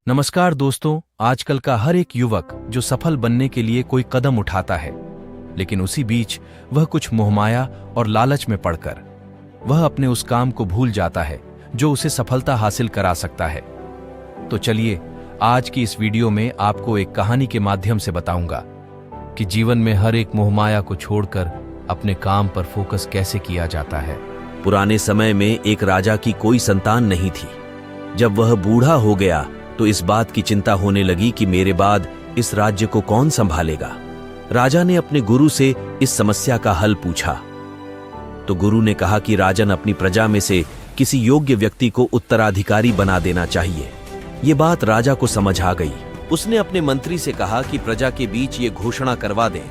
नमस्कार दोस्तों, आजकल का हर एक युवक जो सफल बनने के लिए कोई कदम उठाता है, लेकिन उसी बीच वह कुछ मोहमाया और लालच में पड़कर वह अपने उस काम को भूल जाता है जो उसे सफलता हासिल करा सकता है। तो चलिए आज की इस वीडियो में आपको एक कहानी के माध्यम से बताऊंगा कि जीवन में हर एक मोहमाया को छोड़कर अपने काम पर फोकस कैसे किया जाता है। पुराने समय में एक राजा की कोई संतान नहीं थी। जब वह बूढ़ा हो गया तो इस बात की चिंता होने लगी कि मेरे बाद इस राज्य को कौन संभालेगा। राजा ने अपने गुरु से इस समस्या का हल पूछा तो गुरु ने कहा कि राजन अपनी प्रजा में से किसी योग्य व्यक्ति को उत्तराधिकारी बना देना चाहिए। ये बात राजा को समझ आ गई। उसने अपने मंत्री से कहा कि प्रजा के बीच ये घोषणा करवा दें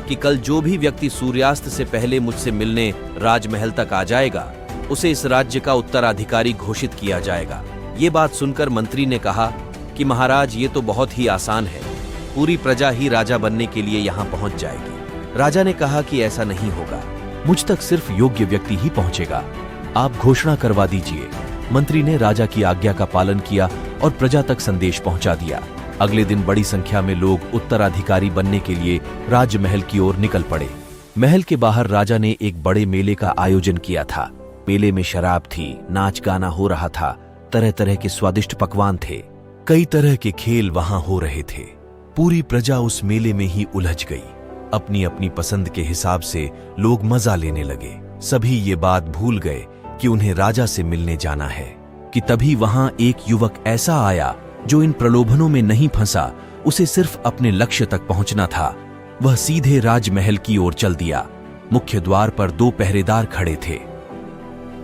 कि कल जो भी व्यक्ति सूर्यास्त से पहले मुझसे मिलने राजमहल तक आ जाएगा उसे इस राज्य का उत्तराधिकारी घोषित किया जाएगा। ये बात सुनकर मंत्री ने कहा कि महाराज, ये तो बहुत ही आसान है, पूरी प्रजा ही राजा बनने के लिए यहाँ पहुंच जाएगी। राजा ने कहा कि ऐसा नहीं होगा, मुझ तक सिर्फ योग्य व्यक्ति ही पहुंचेगा। आप घोषणा करवा दीजिए। मंत्री ने राजा की आज्ञा का पालन किया और प्रजा तक संदेश पहुंचा दिया। अगले दिन बड़ी संख्या में लोग उत्तराधिकारी बनने के लिए राजमहल की ओर निकल पड़े। महल के बाहर राजा ने एक बड़े मेले का आयोजन किया था। मेले में शराब थी, नाच गाना हो रहा था, तरह तरह के स्वादिष्ट पकवान थे, कई तरह के खेल वहां हो रहे थे। पूरी प्रजा उस मेले में ही उलझ गई। अपनी अपनी पसंद के हिसाब से लोग मजा लेने लगे। सभी ये बात भूल गए कि उन्हें राजा से मिलने जाना है कि तभी वहां एक युवक ऐसा आया जो इन प्रलोभनों में नहीं फंसा। उसे सिर्फ अपने लक्ष्य तक पहुंचना था। वह सीधे राजमहल की ओर चल दिया। मुख्य द्वार पर 2 पहरेदार खड़े थे।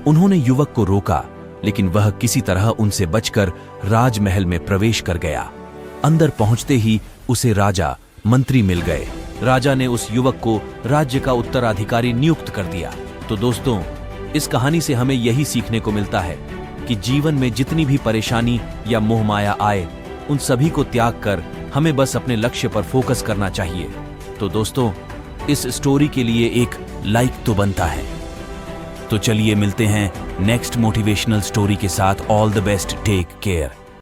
उन्होंने युवक को रोका, लेकिन वह किसी तरह उनसे बचकर राजमहल में प्रवेश कर गया। अंदर पहुंचते ही उसे राजा मंत्री मिल गए। राजा ने उस युवक को राज्य का उत्तराधिकारी नियुक्त कर दिया। तो दोस्तों, इस कहानी से हमें यही सीखने को मिलता है कि जीवन में जितनी भी परेशानी या मोहमाया आए, उन सभी को त्याग कर हमें बस अपने लक्ष्य पर फोकस करना चाहिए। तो दोस्तों, इस स्टोरी के लिए एक लाइक तो बनता है। तो चलिए मिलते हैं नेक्स्ट मोटिवेशनल स्टोरी के साथ। All the best, take care.